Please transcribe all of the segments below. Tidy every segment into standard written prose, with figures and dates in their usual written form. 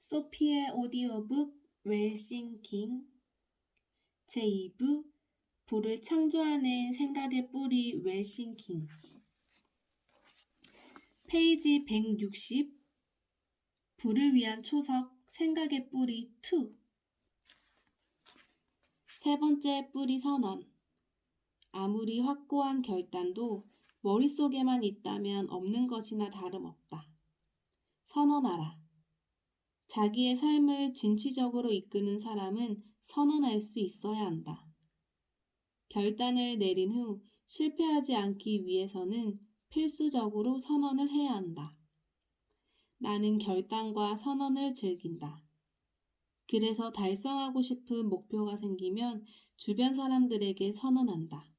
소피의 오디오북 웰싱킹 제2부 부를 창조하는 생각의 뿌리 웰싱킹 페이지 160 부를 위한 초석 생각의 뿌리 2 세 번째 뿌리 선언 아무리 확고한 결단도 머릿속에만 있다면 없는 것이나 다름없다. 선언하라. 자기의 삶을 진취적으로 이끄는 사람은 선언할 수 있어야 한다. 결단을 내린 후 실패하지 않기 위해서는 필수적으로 선언을 해야 한다. 나는 결단과 선언을 즐긴다. 그래서 달성하고 싶은 목표가 생기면 주변 사람들에게 선언한다.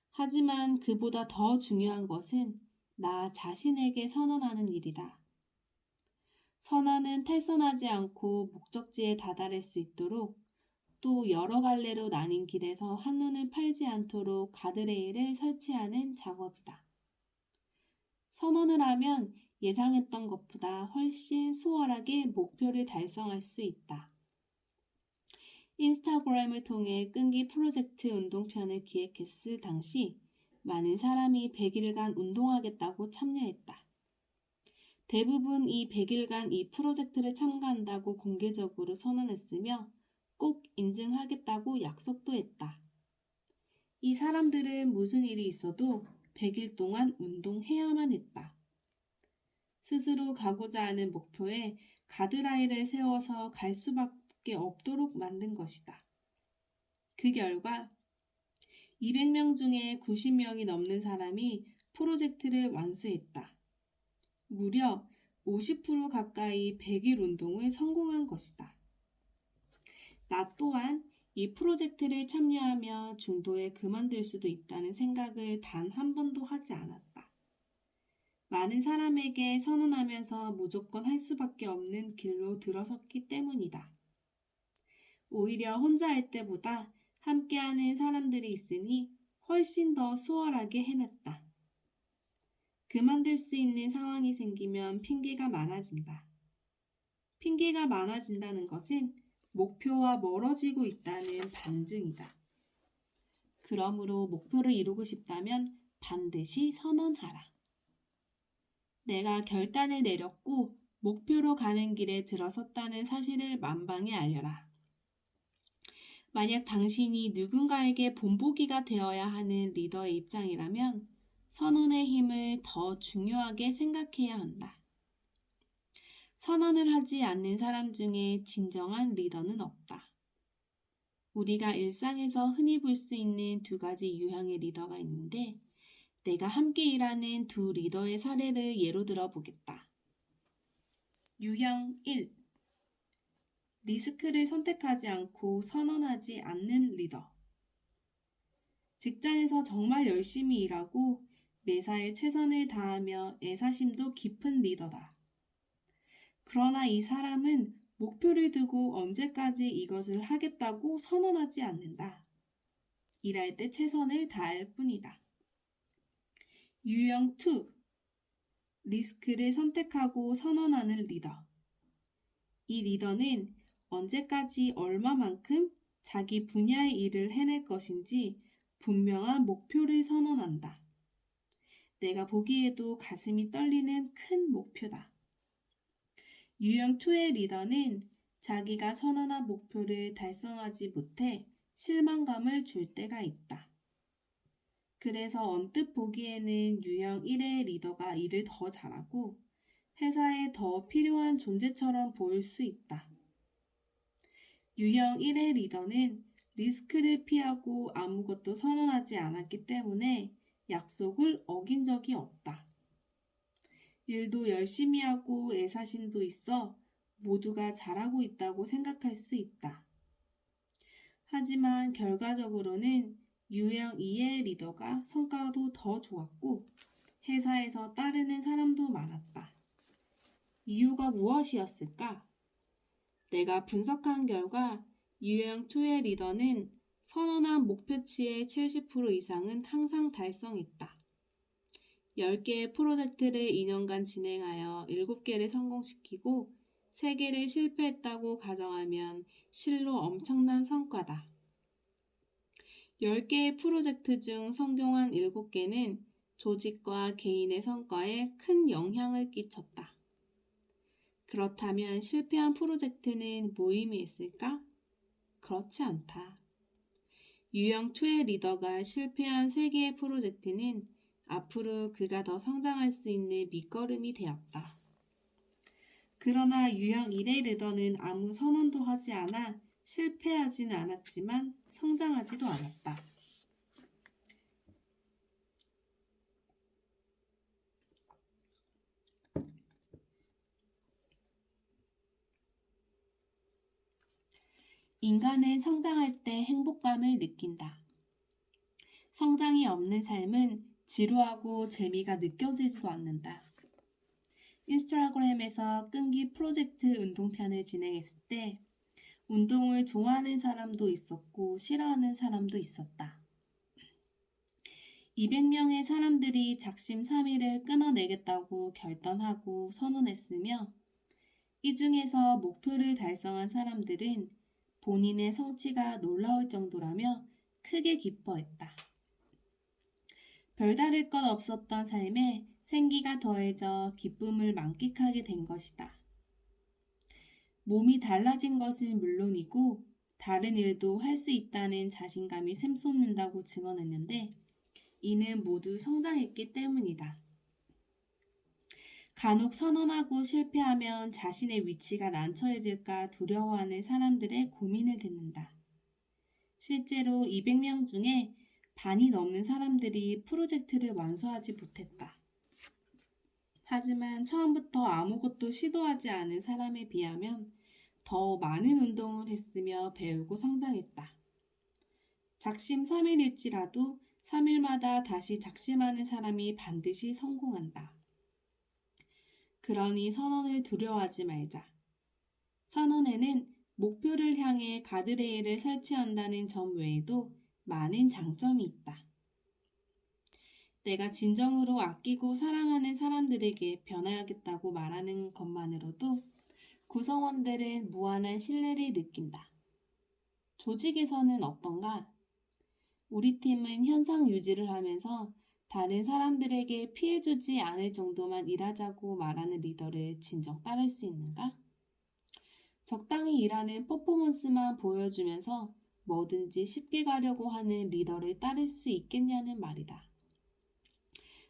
하지만 그보다 더 중요한 것은 나 자신에게 선언하는 일이다. 선언은 탈선하지 않고 목적지에 다다를 수 있도록 또 여러 갈래로 나뉜 길에서 한눈을 팔지 않도록 가드레일을 설치하는 작업이다. 선언을 하면 예상했던 것보다 훨씬 수월하게 목표를 달성할 수 있다. 인스타그램을 통해 끈기 프로젝트 운동편을 기획했을 당시 많은 사람이 100일간 운동하겠다고 참여했다. 대부분 이 100일간 이 프로젝트를 참가한다고 공개적으로 선언했으며 꼭 인증하겠다고 약속도 했다. 이 사람들은 무슨 일이 있어도 100일 동안 운동해야만 했다. 스스로 가고자 하는 목표에 가드라인을 세워서 갈 수밖에 없도록 만든 것이다. 그 결과 200명 중에 90명이 넘는 사람이 프로젝트를 완수했다. 무려 50% 가까이 100일 운동을 성공한 것이다. 나 또한 이 프로젝트를 참여하며 중도에 그만둘 수도 있다는 생각을 단 한 번도 하지 않았다. 많은 사람에게 선언하면서 무조건 할 수밖에 없는 길로 들어섰기 때문이다. 오히려 혼자 할 때보다 함께하는 사람들이 있으니 훨씬 더 수월하게 해냈다. 그만둘 수 있는 상황이 생기면 핑계가 많아진다. 핑계가 많아진다는 것은 목표와 멀어지고 있다는 반증이다. 그러므로 목표를 이루고 싶다면 반드시 선언하라. 내가 결단을 내렸고 목표로 가는 길에 들어섰다는 사실을 만방에 알려라. 만약 당신이 누군가에게 본보기가 되어야 하는 리더의 입장이라면 선언의 힘을 더 중요하게 생각해야 한다. 선언을 하지 않는 사람 중에 진정한 리더는 없다. 우리가 일상에서 흔히 볼 수 있는 두 가지 유형의 리더가 있는데 내가 함께 일하는 두 리더의 사례를 예로 들어보겠다. 유형 1. 리스크를 선택하지 않고 선언하지 않는 리더. 직장에서 정말 열심히 일하고 매사에 최선을 다하며 애사심도 깊은 리더다. 그러나 이 사람은 목표를 두고 언제까지 이것을 하겠다고 선언하지 않는다. 일할 때 최선을 다할 뿐이다. 유형 2. 리스크를 선택하고 선언하는 리더. 이 리더는 언제까지 얼마만큼 자기 분야의 일을 해낼 것인지 분명한 목표를 선언한다. 내가 보기에도 가슴이 떨리는 큰 목표다. 유형 2의 리더는 자기가 선언한 목표를 달성하지 못해 실망감을 줄 때가 있다. 그래서 언뜻 보기에는 유형 1의 리더가 일을 더 잘하고 회사에 더 필요한 존재처럼 보일 수 있다. 유형 1의 리더는 리스크를 피하고 아무것도 선언하지 않았기 때문에 약속을 어긴 적이 없다. 일도 열심히 하고 애사심도 있어 모두가 잘하고 있다고 생각할 수 있다. 하지만 결과적으로는 유형 2의 리더가 성과도 더 좋았고 회사에서 따르는 사람도 많았다. 이유가 무엇이었을까? 내가 분석한 결과 유형 2의 리더는 선언한 목표치의 70% 이상은 항상 달성했다. 10개의 프로젝트를 2년간 진행하여 7개를 성공시키고 3개를 실패했다고 가정하면 실로 엄청난 성과다. 10개의 프로젝트 중 성공한 7개는 조직과 개인의 성과에 큰 영향을 끼쳤다. 그렇다면 실패한 프로젝트는 뭐 의미했을까? 그렇지 않다. 유형 2의 리더가 실패한 3개의 프로젝트는 앞으로 그가 더 성장할 수 있는 밑거름이 되었다. 그러나 유형 1의 리더는 아무 선언도 하지 않아 실패하지는 않았지만 성장하지도 않았다. 인간은 성장할 때 행복감을 느낀다. 성장이 없는 삶은 지루하고 재미가 느껴지지도 않는다. 인스타그램에서 끈기 프로젝트 운동편을 진행했을 때 운동을 좋아하는 사람도 있었고 싫어하는 사람도 있었다. 200명의 사람들이 작심삼일을 끊어내겠다고 결단하고 선언했으며 이 중에서 목표를 달성한 사람들은 본인의 성취가 놀라울 정도라며 크게 기뻐했다. 별다를 것 없었던 삶에 생기가 더해져 기쁨을 만끽하게 된 것이다. 몸이 달라진 것은 물론이고 다른 일도 할 수 있다는 자신감이 샘솟는다고 증언했는데 이는 모두 성장했기 때문이다. 간혹 선언하고 실패하면 자신의 위치가 난처해질까 두려워하는 사람들의 고민을 듣는다. 실제로 200명 중에 반이 넘는 사람들이 프로젝트를 완수하지 못했다. 하지만 처음부터 아무것도 시도하지 않은 사람에 비하면 더 많은 운동을 했으며 배우고 성장했다. 작심삼일일지라도 3일마다 다시 작심하는 사람이 반드시 성공한다. 그러니 선언을 두려워하지 말자. 선언에는 목표를 향해 가드레일을 설치한다는 점 외에도 많은 장점이 있다. 내가 진정으로 아끼고 사랑하는 사람들에게 변화하겠다고 말하는 것만으로도 구성원들은 무한한 신뢰를 느낀다. 조직에서는 어떤가? 우리 팀은 현상 유지를 하면서 다른 사람들에게 피해주지 않을 정도만 일하자고 말하는 리더를 진정 따를 수 있는가? 적당히 일하는 퍼포먼스만 보여주면서 뭐든지 쉽게 가려고 하는 리더를 따를 수 있겠냐는 말이다.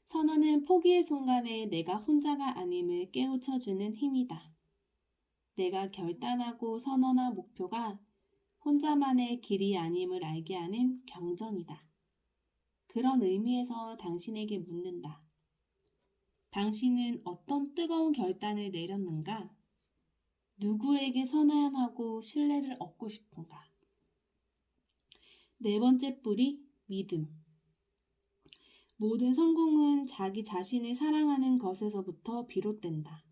선언은 포기의 순간에 내가 혼자가 아님을 깨우쳐주는 힘이다. 내가 결단하고 선언한 목표가 혼자만의 길이 아님을 알게 하는 경전이다. 그런 의미에서 당신에게 묻는다. 당신은 어떤 뜨거운 결단을 내렸는가? 누구에게 선언하고 신뢰를 얻고 싶은가? 4번째 뿌리, 믿음. 모든 성공은 자기 자신을 사랑하는 것에서부터 비롯된다.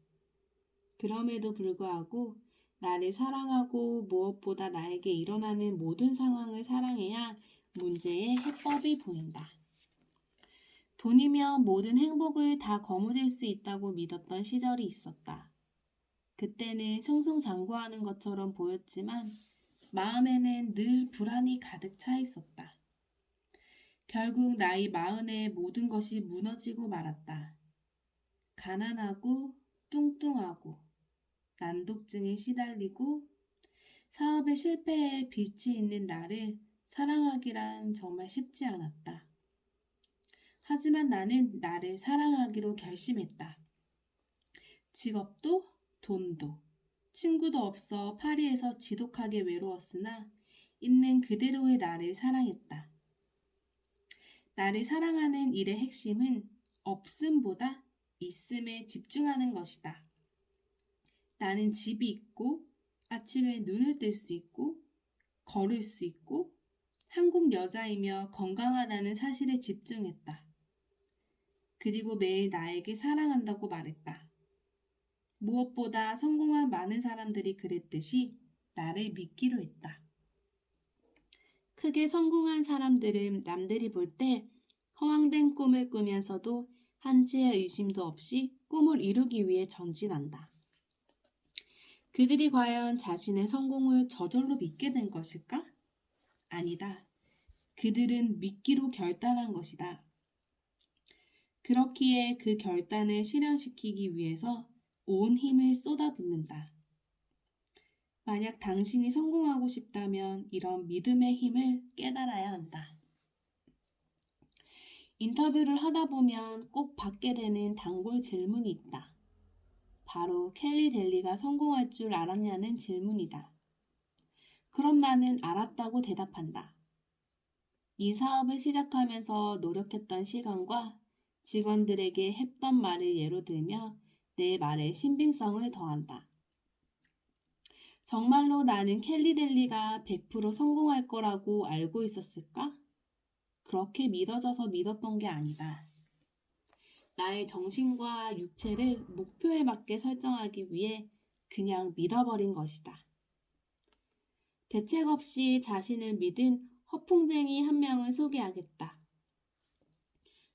그럼에도 불구하고 나를 사랑하고 무엇보다 나에게 일어나는 모든 상황을 사랑해야 문제의 해법이 보인다. 돈이면 모든 행복을 다 거머쥘 수 있다고 믿었던 시절이 있었다. 그때는 승승장구하는 것처럼 보였지만 마음에는 늘 불안이 가득 차 있었다. 결국 나이 40에 모든 것이 무너지고 말았다. 가난하고 뚱뚱하고 난독증에 시달리고 사업의 실패에 빛이 있는 나를 사랑하기란 정말 쉽지 않았다. 하지만 나는 나를 사랑하기로 결심했다. 직업도 돈도 친구도 없어 파리에서 지독하게 외로웠으나 있는 그대로의 나를 사랑했다. 나를 사랑하는 일의 핵심은 없음보다 있음에 집중하는 것이다. 나는 집이 있고 아침에 눈을 뜰 수 있고 걸을 수 있고 한국 여자이며 건강하다는 사실에 집중했다. 그리고 매일 나에게 사랑한다고 말했다. 무엇보다 성공한 많은 사람들이 그랬듯이 나를 믿기로 했다. 크게 성공한 사람들은 남들이 볼 때 허황된 꿈을 꾸면서도 한치의 의심도 없이 꿈을 이루기 위해 전진한다. 그들이 과연 자신의 성공을 저절로 믿게 된 것일까? 아니다. 그들은 믿기로 결단한 것이다. 그렇기에 그 결단을 실현시키기 위해서 온 힘을 쏟아붓는다. 만약 당신이 성공하고 싶다면 이런 믿음의 힘을 깨달아야 한다. 인터뷰를 하다 보면 꼭 받게 되는 단골 질문이 있다. 바로 켈리 델리가 성공할 줄 알았냐는 질문이다. 그럼 나는 알았다고 대답한다. 이 사업을 시작하면서 노력했던 시간과 직원들에게 했던 말을 예로 들며 내 말의 신빙성을 더한다. 정말로 나는 켈리 델리가 100% 성공할 거라고 알고 있었을까? 그렇게 믿어져서 믿었던 게 아니다. 나의 정신과 육체를 목표에 맞게 설정하기 위해 그냥 믿어버린 것이다. 대책 없이 자신을 믿은 허풍쟁이 한 명을 소개하겠다.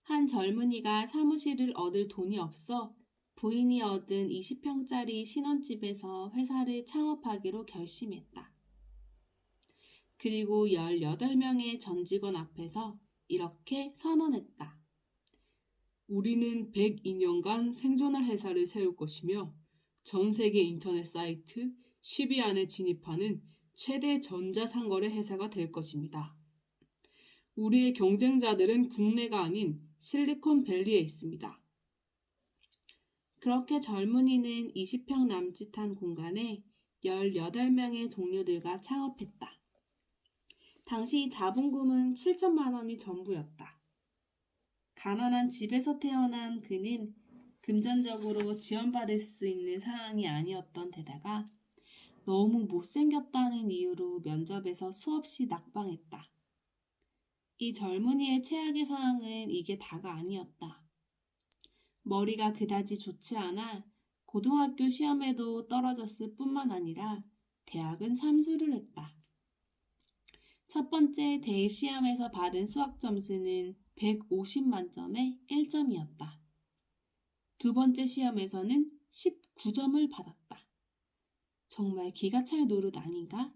한 젊은이가 사무실을 얻을 돈이 없어 부인이 얻은 20평짜리 신혼집에서 회사를 창업하기로 결심했다. 그리고 18명의 전 직원 앞에서 이렇게 선언했다. 우리는 102년간 생존할 회사를 세울 것이며 전 세계 인터넷 사이트 10위 안에 진입하는 최대 전자상거래 회사가 될 것입니다. 우리의 경쟁자들은 국내가 아닌 실리콘밸리에 있습니다. 그렇게 젊은이는 20평 남짓한 공간에 18명의 동료들과 창업했다. 당시 자본금은 7천만 원이 전부였다. 가난한 집에서 태어난 그는 금전적으로 지원받을 수 있는 상황이 아니었던 데다가 너무 못생겼다는 이유로 면접에서 수없이 낙방했다. 이 젊은이의 최악의 상황은 이게 다가 아니었다. 머리가 그다지 좋지 않아 고등학교 시험에도 떨어졌을 뿐만 아니라 대학은 삼수를 했다. 첫 번째 대입 시험에서 받은 수학 점수는 150만점에 1점이었다. 두 번째 시험에서는 19점을 받았다. 정말 기가 찰 노릇 아닌가?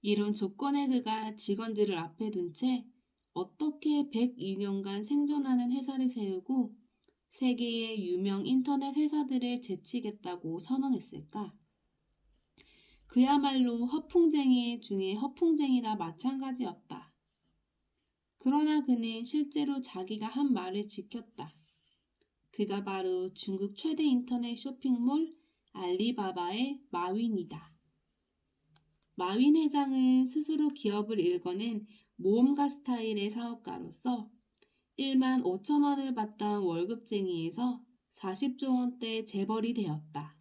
이런 조건의 그가 직원들을 앞에 둔 채 어떻게 102년간 생존하는 회사를 세우고 세계의 유명 인터넷 회사들을 제치겠다고 선언했을까? 그야말로 허풍쟁이 중에 허풍쟁이나 마찬가지였다. 그러나 그는 실제로 자기가 한 말을 지켰다. 그가 바로 중국 최대 인터넷 쇼핑몰 알리바바의 마윈이다. 마윈 회장은 스스로 기업을 일궈낸 모험가 스타일의 사업가로서 1만 5천 원을 받던 월급쟁이에서 40조 원대 재벌이 되었다.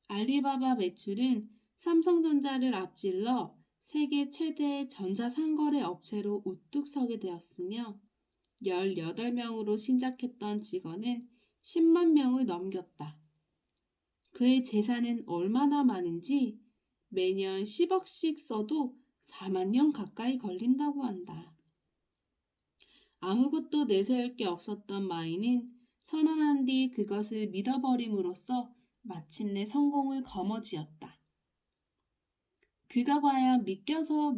알리바바 매출은 삼성전자를 앞질러 세계 최대 전자상거래 업체로 우뚝 서게 되었으며 18명으로 시작했던 직원은 10만 명을 넘겼다. 그의 재산은 얼마나 많은지 매년 10억씩 써도 4만 년 가까이 걸린다고 한다. 아무것도 내세울 게 없었던 마이는 선언한 뒤 그것을 믿어버림으로써 마침내 성공을 거머쥐었다. 그가 과연 믿겨져서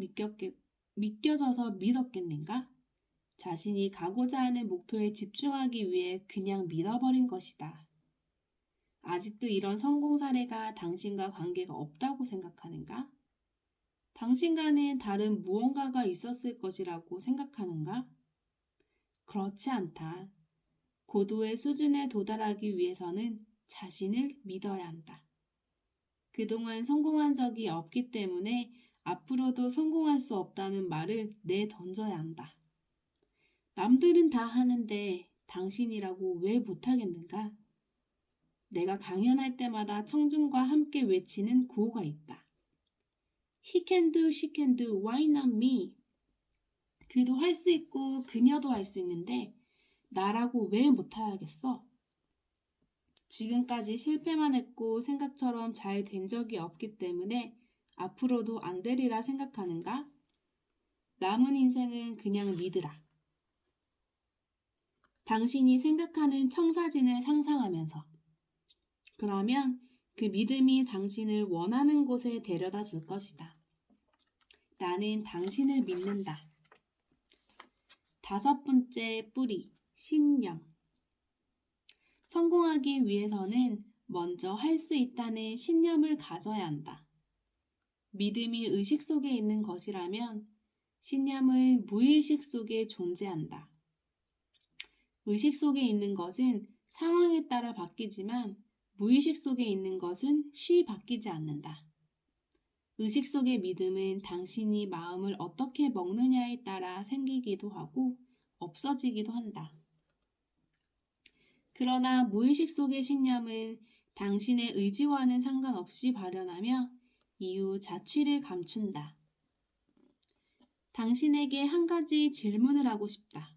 믿었겠는가? 자신이 가고자 하는 목표에 집중하기 위해 그냥 믿어버린 것이다. 아직도 이런 성공 사례가 당신과 관계가 없다고 생각하는가? 당신과는 다른 무언가가 있었을 것이라고 생각하는가? 그렇지 않다. 고도의 수준에 도달하기 위해서는 자신을 믿어야 한다. 그동안 성공한 적이 없기 때문에 앞으로도 성공할 수 없다는 말을 내던져야 한다. 남들은 다 하는데 당신이라고 왜 못하겠는가? 내가 강연할 때마다 청중과 함께 외치는 구호가 있다. He can do, she can do, why not me? 그도 할 수 있고 그녀도 할 수 있는데 나라고 왜 못하겠어? 지금까지 실패만 했고 생각처럼 잘 된 적이 없기 때문에 앞으로도 안 되리라 생각하는가? 남은 인생은 그냥 믿으라. 당신이 생각하는 청사진을 상상하면서. 그러면 그 믿음이 당신을 원하는 곳에 데려다 줄 것이다. 나는 당신을 믿는다. 5번째 뿌리, 신념. 성공하기 위해서는 먼저 할 수 있다는 신념을 가져야 한다. 믿음이 의식 속에 있는 것이라면 신념은 무의식 속에 존재한다. 의식 속에 있는 것은 상황에 따라 바뀌지만 무의식 속에 있는 것은 쉬이 바뀌지 않는다. 의식 속의 믿음은 당신이 마음을 어떻게 먹느냐에 따라 생기기도 하고 없어지기도 한다. 그러나 무의식 속의 신념은 당신의 의지와는 상관없이 발현하며 이후 자취를 감춘다. 당신에게 한 가지 질문을 하고 싶다.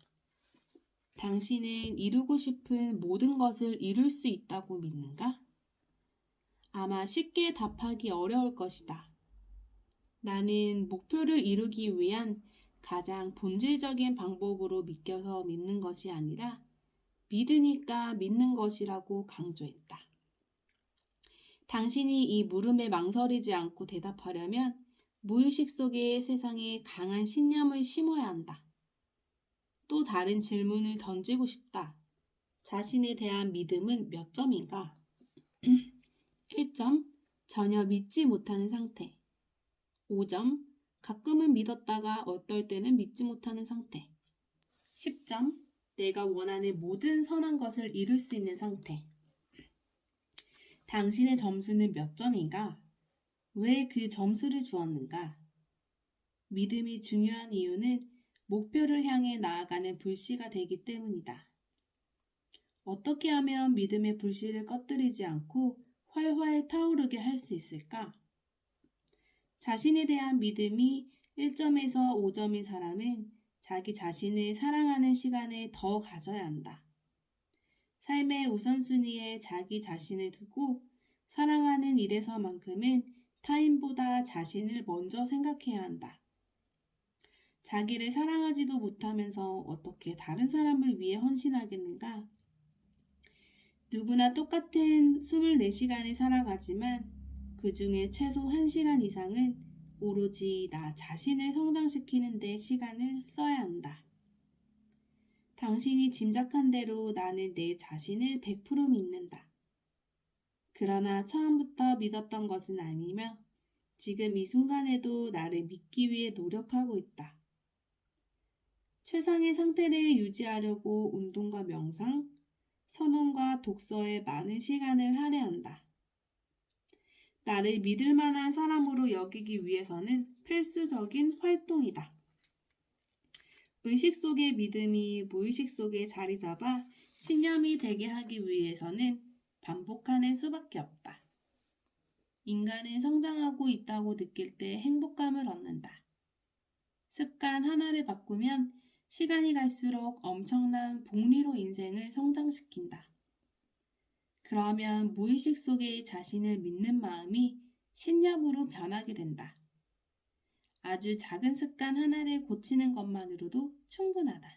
당신은 이루고 싶은 모든 것을 이룰 수 있다고 믿는가? 아마 쉽게 답하기 어려울 것이다. 나는 목표를 이루기 위한 가장 본질적인 방법으로 믿겨서 믿는 것이 아니라 믿으니까 믿는 것이라고 강조했다. 당신이 이 물음에 망설이지 않고 대답하려면 무의식 속의 세상에 강한 신념을 심어야 한다. 또 다른 질문을 던지고 싶다. 자신에 대한 믿음은 몇 점인가? 1점, 전혀 믿지 못하는 상태. 5점, 가끔은 믿었다가 어떨 때는 믿지 못하는 상태. 10점, 내가 원하는 모든 선한 것을 이룰 수 있는 상태. 당신의 점수는 몇 점인가? 왜 그 점수를 주었는가? 믿음이 중요한 이유는 목표를 향해 나아가는 불씨가 되기 때문이다. 어떻게 하면 믿음의 불씨를 꺼뜨리지 않고 활활 타오르게 할 수 있을까? 자신에 대한 믿음이 1점에서 5점인 사람은 자기 자신을 사랑하는 시간을 더 가져야 한다. 삶의 우선순위에 자기 자신을 두고 사랑하는 일에서만큼은 타인보다 자신을 먼저 생각해야 한다. 자기를 사랑하지도 못하면서 어떻게 다른 사람을 위해 헌신하겠는가? 누구나 똑같은 24시간을 살아가지만 그 중에 최소 1시간 이상은 오로지 나 자신을 성장시키는 데 시간을 써야 한다. 당신이 짐작한 대로 나는 내 자신을 100% 믿는다. 그러나 처음부터 믿었던 것은 아니며 지금 이 순간에도 나를 믿기 위해 노력하고 있다. 최상의 상태를 유지하려고 운동과 명상, 선언과 독서에 많은 시간을 할애한다. 나를 믿을 만한 사람으로 여기기 위해서는 필수적인 활동이다. 의식 속의 믿음이 무의식 속에 자리 잡아 신념이 되게 하기 위해서는 반복하는 수밖에 없다. 인간은 성장하고 있다고 느낄 때 행복감을 얻는다. 습관 하나를 바꾸면 시간이 갈수록 엄청난 복리로 인생을 성장시킨다. 그러면 무의식 속의 자신을 믿는 마음이 신념으로 변하게 된다. 아주 작은 습관 하나를 고치는 것만으로도 충분하다.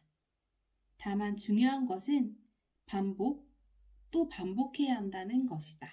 다만 중요한 것은 반복, 또 반복해야 한다는 것이다.